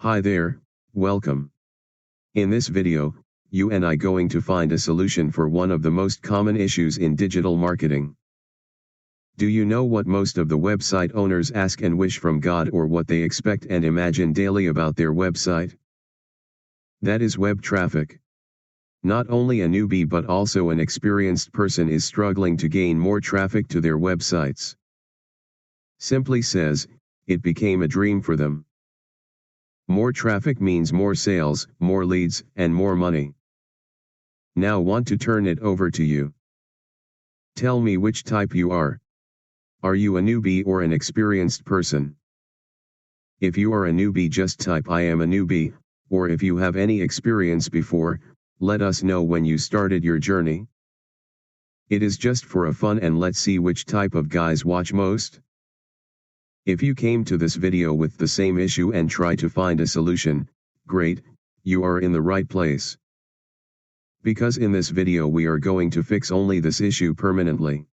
Hi there, welcome. In this video, you and I going to find a solution for one of the most common issues in digital marketing. Do you know what most of the website owners ask and wish from God, or what they expect and imagine daily about their website? That is web traffic. Not only a newbie but also an experienced person is struggling to gain more traffic to their websites. Simply says, it became a dream for them. More traffic means more sales, more leads, and more money. Now want to turn it over to you. Tell me which type you are. Are you a newbie or an experienced person? If you are a newbie, just type I am a newbie, or if you have any experience before, let us know when you started your journey. It is just for a fun, and let's see which type of guys watch most. If you came to this video with the same issue and try to find a solution, great, you are in the right place. Because in this video we are going to fix only this issue permanently.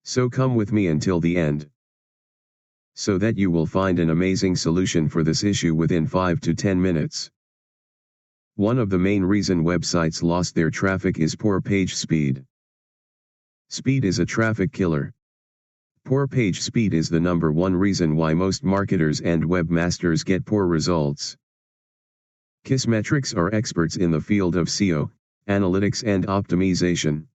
So come with me until the end, so that you will find an amazing solution for this issue within 5 to 10 minutes. One of the main reason websites lost their traffic is poor page speed. Speed is a traffic killer. Poor page speed is the #1 reason why most marketers and webmasters get poor results. Kissmetrics are experts in the field of SEO, analytics and optimization.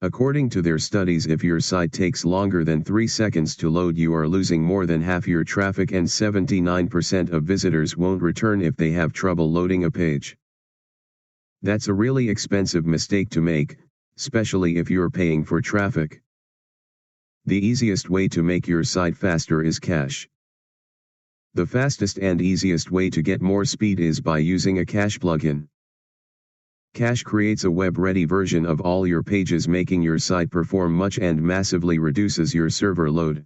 According to their studies, if your site takes longer than 3 seconds to load, you are losing more than half your traffic, and 79% of visitors won't return if they have trouble loading a page. That's a really expensive mistake to make, especially if you're paying for traffic. The easiest way to make your site faster is cache. The fastest and easiest way to get more speed is by using a cache plugin. Cache creates a web-ready version of all your pages, making your site perform much and massively reduces your server load.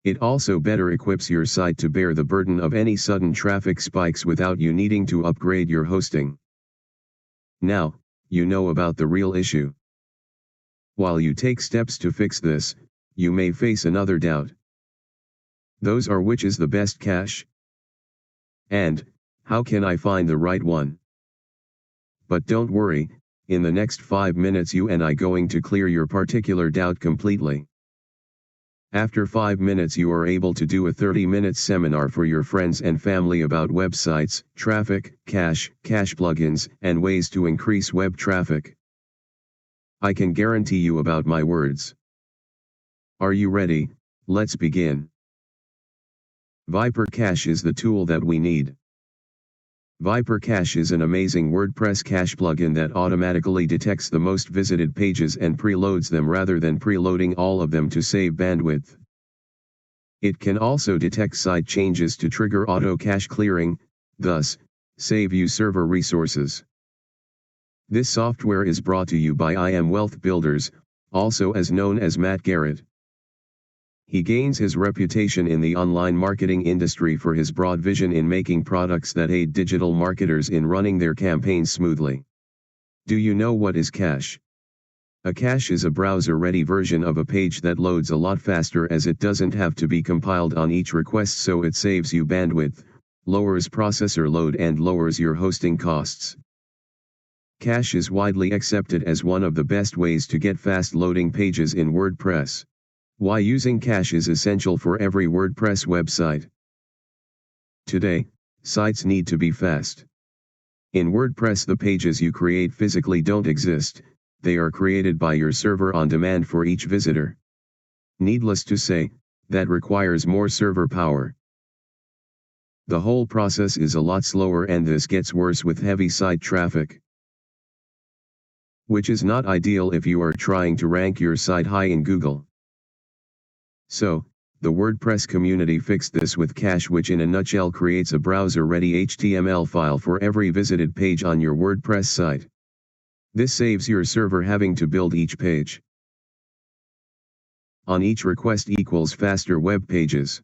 It also better equips your site to bear the burden of any sudden traffic spikes without you needing to upgrade your hosting. Now, you know about the real issue. While you take steps to fix this, you may face another doubt. Those are: which is the best cache? And how can I find the right one? But don't worry, in the next 5 minutes you and I going to clear your particular doubt completely. After 5 minutes you are able to do a 30-minute seminar for your friends and family about websites, traffic, cache plugins, and ways to increase web traffic. I can guarantee you about my words. Are you ready? Let's begin. Viper Cache is the tool that we need. Viper Cache is an amazing WordPress cache plugin that automatically detects the most visited pages and preloads them rather than preloading all of them to save bandwidth. It can also detect site changes to trigger auto cache clearing, thus save you server resources. This software is brought to you by I Am Wealth Builders, also as known as Matt Garrett. He gains his reputation in the online marketing industry for his broad vision in making products that aid digital marketers in running their campaigns smoothly. Do you know what is cache? A cache is a browser-ready version of a page that loads a lot faster, as it doesn't have to be compiled on each request, so it saves you bandwidth, lowers processor load, and lowers your hosting costs. Cache is widely accepted as one of the best ways to get fast loading pages in WordPress. Why using cache is essential for every WordPress website. Today, sites need to be fast. In WordPress, the pages you create physically don't exist, they are created by your server on demand for each visitor. Needless to say, that requires more server power. The whole process is a lot slower, and this gets worse with heavy site traffic, which is not ideal if you are trying to rank your site high in Google. So, the WordPress community fixed this with cache, which in a nutshell creates a browser-ready HTML file for every visited page on your WordPress site. This saves your server having to build each page on each request equals faster web pages.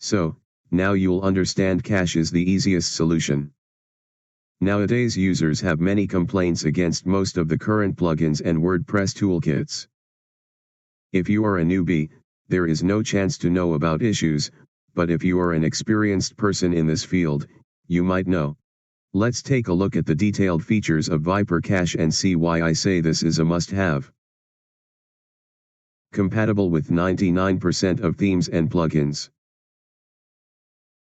So, now you'll understand cache is the easiest solution. Nowadays users have many complaints against most of the current plugins and WordPress toolkits. If you are a newbie, there is no chance to know about issues, but if you are an experienced person in this field, you might know. Let's take a look at the detailed features of Viper Cache and see why I say this is a must-have. Compatible with 99% of themes and plugins.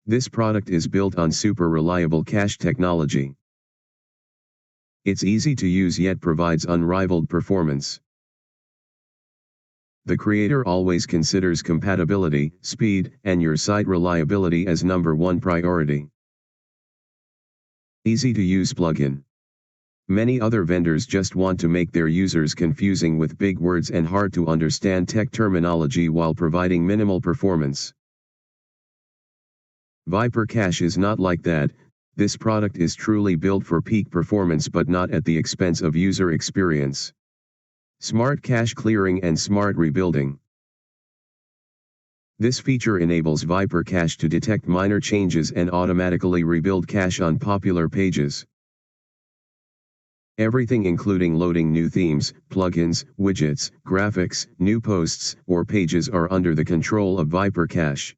This product is built on super reliable cache technology. It's easy to use yet provides unrivaled performance. The creator always considers compatibility, speed, and your site reliability as #1 priority. Easy to use plugin. Many other vendors just want to make their users confusing with big words and hard to understand tech terminology while providing minimal performance. Viper Cache is not like that. This product is truly built for peak performance but not at the expense of user experience. Smart cache clearing and smart rebuilding. This feature enables Viper Cache to detect minor changes and automatically rebuild cache on popular pages. Everything including loading new themes, plugins, widgets, graphics, new posts, or pages are under the control of Viper Cache.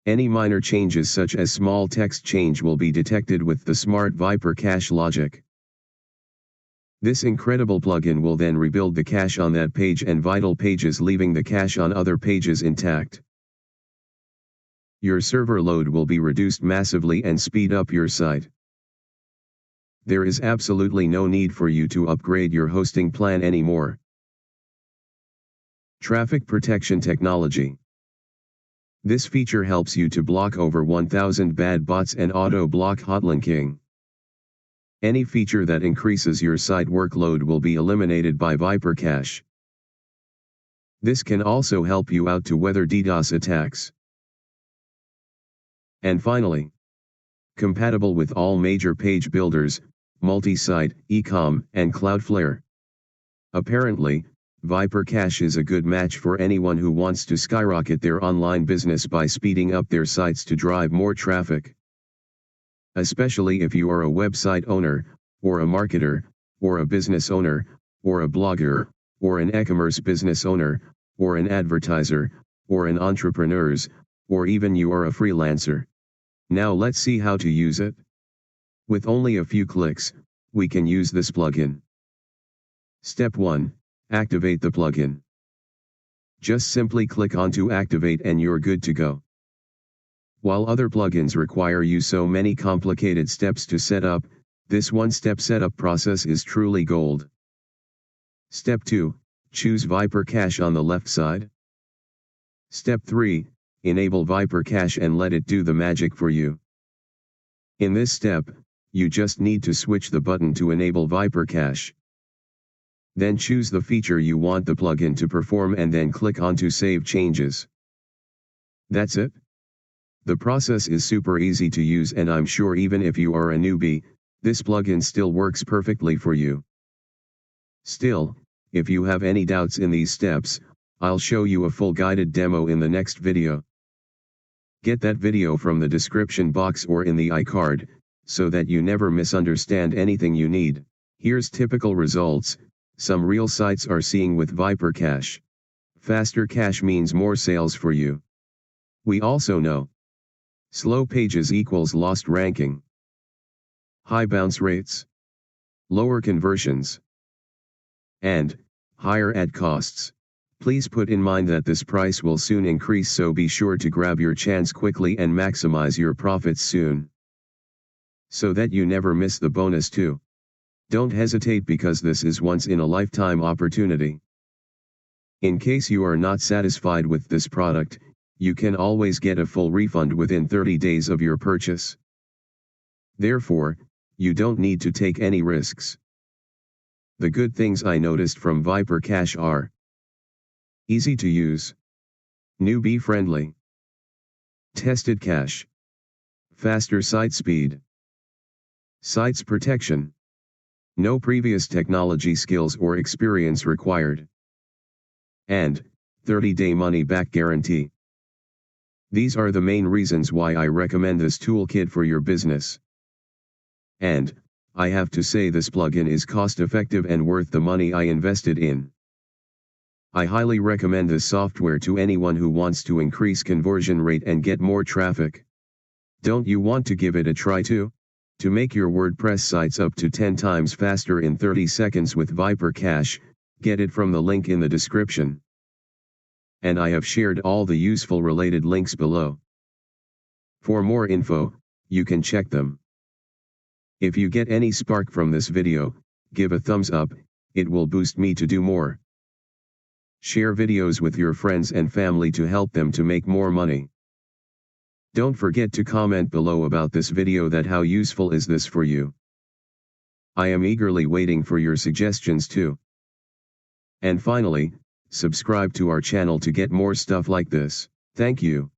Any minor changes such as small text change will be detected with the smart Viper Cache logic. This incredible plugin will then rebuild the cache on that page and vital pages, leaving the cache on other pages intact. Your server load will be reduced massively and speed up your site. There is absolutely no need for you to upgrade your hosting plan anymore. Traffic protection technology. This feature helps you to block over 1,000 bad bots and auto-block hotlinking. Any feature that increases your site workload will be eliminated by Viper Cache. This can also help you out to weather DDoS attacks. And finally, compatible with all major page builders, multi-site, e-com, and Cloudflare. Apparently, Viper Cache is a good match for anyone who wants to skyrocket their online business by speeding up their sites to drive more traffic. Especially if you are a website owner, or a marketer, or a business owner, or a blogger, or an e-commerce business owner, or an advertiser, or an entrepreneur, or even you are a freelancer. Now let's see how to use it. With only a few clicks, we can use this plugin. Step 1. Activate the plugin. Just simply click on to activate and you're good to go. While other plugins require you so many complicated steps to set up, this one-step setup process is truly gold. Step 2. Choose Viper Cache on the left side. Step 3. Enable Viper Cache and let it do the magic for you. In this step, you just need to switch the button to enable Viper Cache. Then choose the feature you want the plugin to perform and then click on to save changes. That's it. The process is super easy to use and I'm sure even if you are a newbie, this plugin still works perfectly for you. Still, if you have any doubts in these steps, I'll show you a full guided demo in the next video. Get that video from the description box or in the iCard, so that you never misunderstand anything you need. Here's typical results. Some real sites are seeing with Viper Cache. Faster cache means more sales for you. We also know slow pages equals lost ranking, high bounce rates, lower conversions, and higher ad costs. Please put in mind that this price will soon increase, so be sure to grab your chance quickly and maximize your profits soon, so that you never miss the bonus too. Don't hesitate because this is once in a lifetime opportunity. In case you are not satisfied with this product, you can always get a full refund within 30 days of your purchase. Therefore, you don't need to take any risks. The good things I noticed from Viper Cache are: easy to use, newbie friendly, tested cache, faster site speed, sites protection, no previous technology skills or experience required, and 30-day money-back guarantee. These are the main reasons why I recommend this toolkit for your business. And I have to say this plugin is cost-effective and worth the money I invested in. I highly recommend this software to anyone who wants to increase conversion rate and get more traffic. Don't you want to give it a try too? To make your WordPress sites up to 10 times faster in 30 seconds with Viper Cache, get it from the link in the description. And I have shared all the useful related links below. For more info, you can check them. If you get any spark from this video, give a thumbs up, it will boost me to do more. Share videos with your friends and family to help them to make more money. Don't forget to comment below about this video that how useful is this for you. I am eagerly waiting for your suggestions too. And finally, subscribe to our channel to get more stuff like this. Thank you.